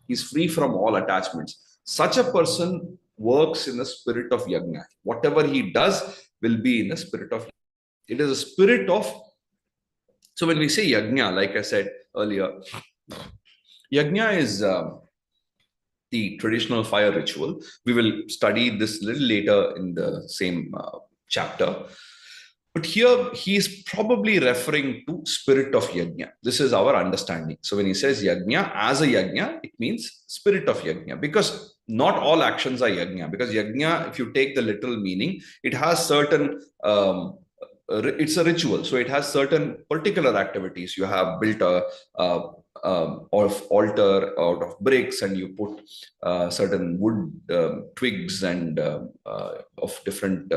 he's free from all attachments. Such a person works in the spirit of yajna. Whatever he does will be in the spirit of yajna. It is a spirit of, so when we say yajna, like I said earlier, yajna is the traditional fire ritual. We will study this a little later in the same chapter. But here he is probably referring to spirit of yajna. This is our understanding. So when he says yajna, as a yajna, it means spirit of yajna, because not all actions are yajna. Because yajna, if you take the literal meaning, it has certain, it's a ritual. So it has certain particular activities. You have built a altar out of bricks, and you put certain wood twigs and of different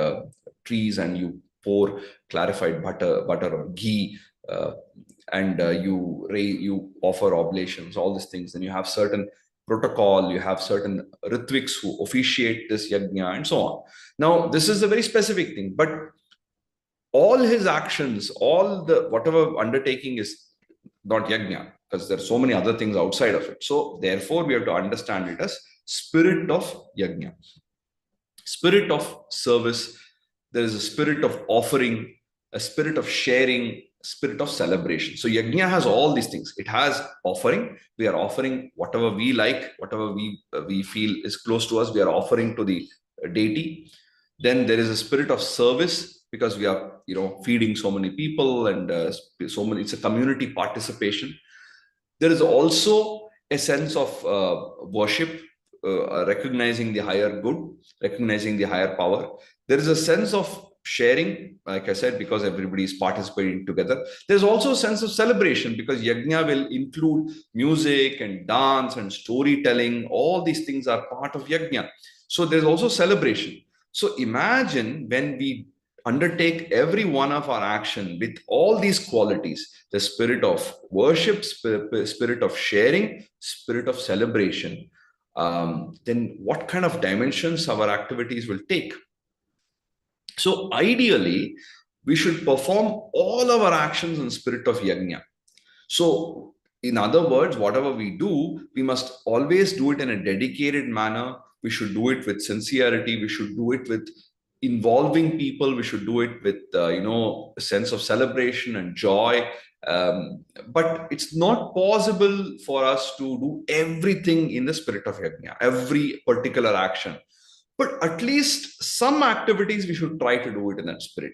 trees, and you pour clarified butter or ghee, and you offer oblations, all these things. Then you have certain protocol, you have certain ritviks who officiate this yajna, and so on. Now this is a very specific thing, but all his actions, whatever undertaking is not yajna, because there are so many other things outside of it. So therefore we have to understand it as spirit of yajna, spirit of service. There is a spirit of offering, a spirit of sharing, spirit of celebration. So yajna has all these things. It has offering. We are offering whatever we like, whatever we feel is close to us, we are offering to the deity. Then there is a spirit of service, because we are feeding so many people, and it's a community participation. There is also a sense of worship, recognizing the higher good, recognizing the higher power. There is a sense of sharing, like I said, because everybody is participating together. There's also a sense of celebration because yajna will include music and dance and storytelling. All these things are part of yajna. So there's also celebration. So imagine when we undertake every one of our action with all these qualities, the spirit of worship, spirit of sharing, spirit of celebration, then what kind of dimensions our activities will take. So ideally, we should perform all our actions in spirit of yajna. So in other words, whatever we do, we must always do it in a dedicated manner. We should do it with sincerity. We should do it with involving people. We should do it with a sense of celebration and joy. But it's not possible for us to do everything in the spirit of yajna, every particular action. But at least some activities we should try to do it in that spirit.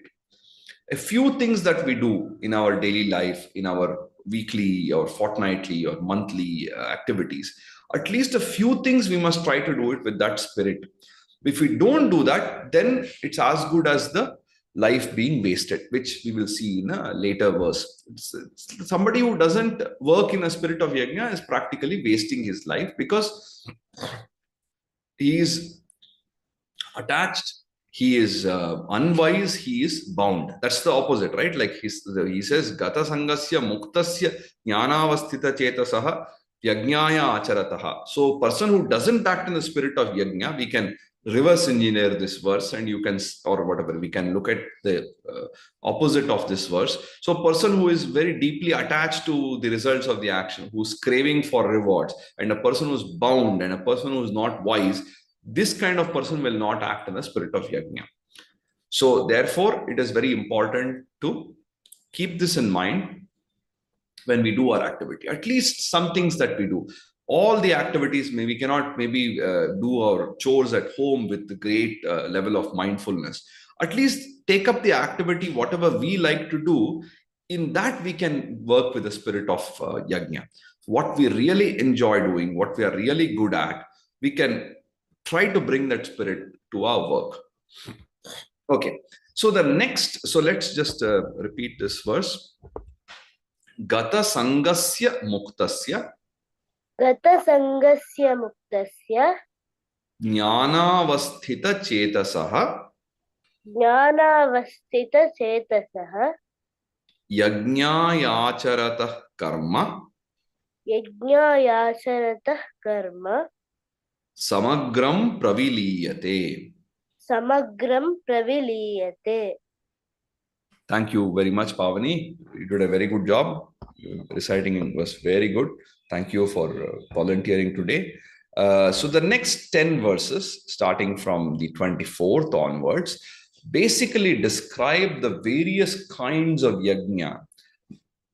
A few things that we do in our daily life, in our weekly or fortnightly or monthly activities, at least a few things we must try to do it with that spirit. If we don't do that, then it's as good as the life being wasted, which we will see in a later verse. Somebody who doesn't work in a spirit of yajna is practically wasting his life because he is attached, he is unwise, he is bound. That's the opposite, right? Like he says, Gata Sangasya Muktasya Jnanavasthita Chetasaha Yajnaya Acharataha. So, person who doesn't act in the spirit of yajna, we can reverse engineer this verse and you can, or whatever, we can look at the opposite of this verse. So, a person who is very deeply attached to the results of the action, who's craving for rewards, and a person who's bound, and a person who's not wise, this kind of person will not act in the spirit of yajna. So therefore, it is very important to keep this in mind when we do our activity. At least some things that we do. All the activities, we cannot maybe do our chores at home with the great level of mindfulness. At least take up the activity, whatever we like to do. In that, we can work with the spirit of yajna. What we really enjoy doing, what we are really good at, we can try to bring that spirit to our work. Okay, so let's just repeat this verse. Gata Sangasya Muktasya Jnanavasthita Chetasaha Yajnayacharatah Karma Samagram Praviliyate. Thank you very much, Pavani. You did a very good job. Reciting was very good. Thank you for volunteering today. So the next 10 verses, starting from the 24th onwards, basically describe the various kinds of yajna,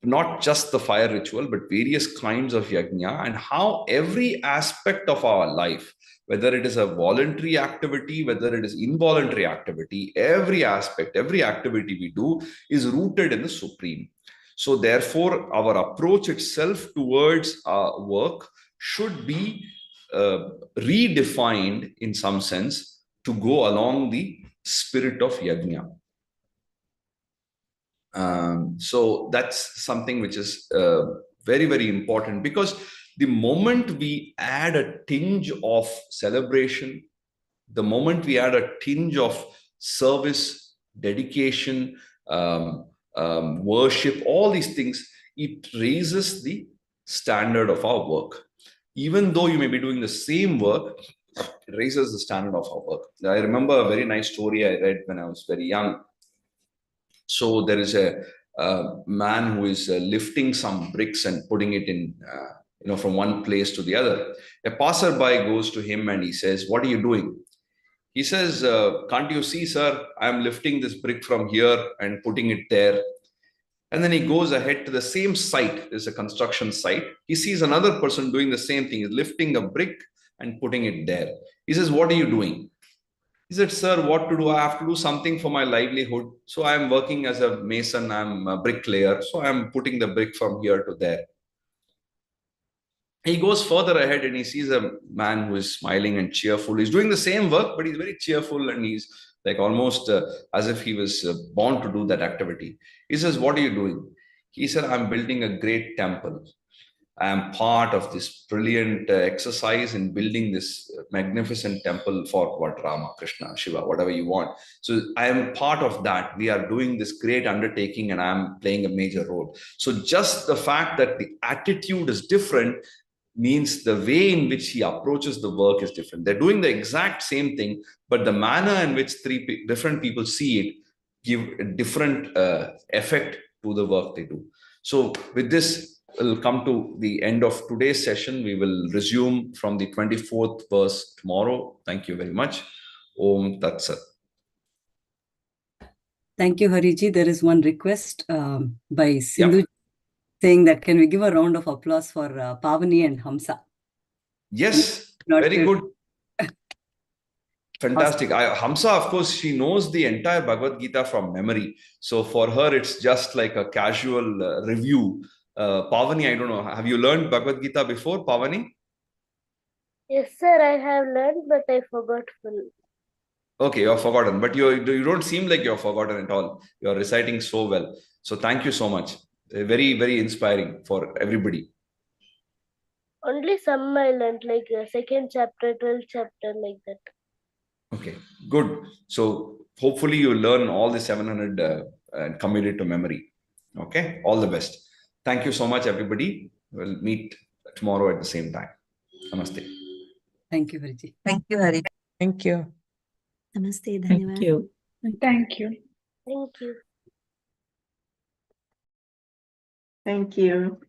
not just the fire ritual, but various kinds of yajna, and how every aspect of our life, whether it is a voluntary activity, whether it is involuntary activity, every aspect, every activity we do is rooted in the Supreme. So therefore, our approach itself towards our work should be redefined in some sense to go along the spirit of yajna. So that's something which is very, very important, because the moment we add a tinge of celebration, the moment we add a tinge of service, dedication, worship, all these things, it raises the standard of our work. Even though you may be doing the same work, it raises the standard of our work. I remember a very nice story I read when I was very young. So there is a man who is lifting some bricks and putting it in, from one place to the other. A passerby goes to him and he says, "What are you doing?" He says, "Can't you see, sir? I'm lifting this brick from here and putting it there." And then he goes ahead to the same site. There's a construction site. He sees another person doing the same thing. He's lifting a brick and putting it there. He says, "What are you doing?" He said, "Sir, what to do? I have to do something for my livelihood. So I'm working as a mason, I'm a bricklayer. So I'm putting the brick from here to there." He goes further ahead and he sees a man who is smiling and cheerful. He's doing the same work, but he's very cheerful and he's like almost as if he was born to do that activity. He says, "What are you doing?" He said, "I'm building a great temple. I am part of this brilliant exercise in building this magnificent temple for what, Rama, Krishna, Shiva, whatever you want. So I am part of that. We are doing this great undertaking and I'm playing a major role." So just the fact that the attitude is different means the way in which he approaches the work is different. They're doing the exact same thing, but the manner in which different people see it give a different effect to the work they do. So with this, we'll come to the end of today's session. We will resume from the 24th verse tomorrow. Thank you very much. Om Tat Sat. Thank you, Hariji. There is one request by Sindhu Yeah. saying that can we give a round of applause for Pavani and Hamsa? Yes, Not very to- good. Fantastic. Hamsa, of course, she knows the entire Bhagavad Gita from memory. So for her, it's just like a casual review. Pavani, I don't know. Have you learned Bhagavad Gita before, Pavani? Yes, sir, I have learned, but I forgot full. Okay, you're forgotten, but you don't seem like you're forgotten at all. You're reciting so well. So thank you so much. Very, very inspiring for everybody. Only some I learned, like second chapter, 12th chapter, like that. Okay, good. So hopefully you learn all the 700 and commit it to memory. Okay, all the best. Thank you so much, everybody. We'll meet tomorrow at the same time. Namaste. Thank you, Hariji. Thank you, Hari. Thank you. Namaste, Thank धन्यवाद. you. Thank you. Thank you. Thank you.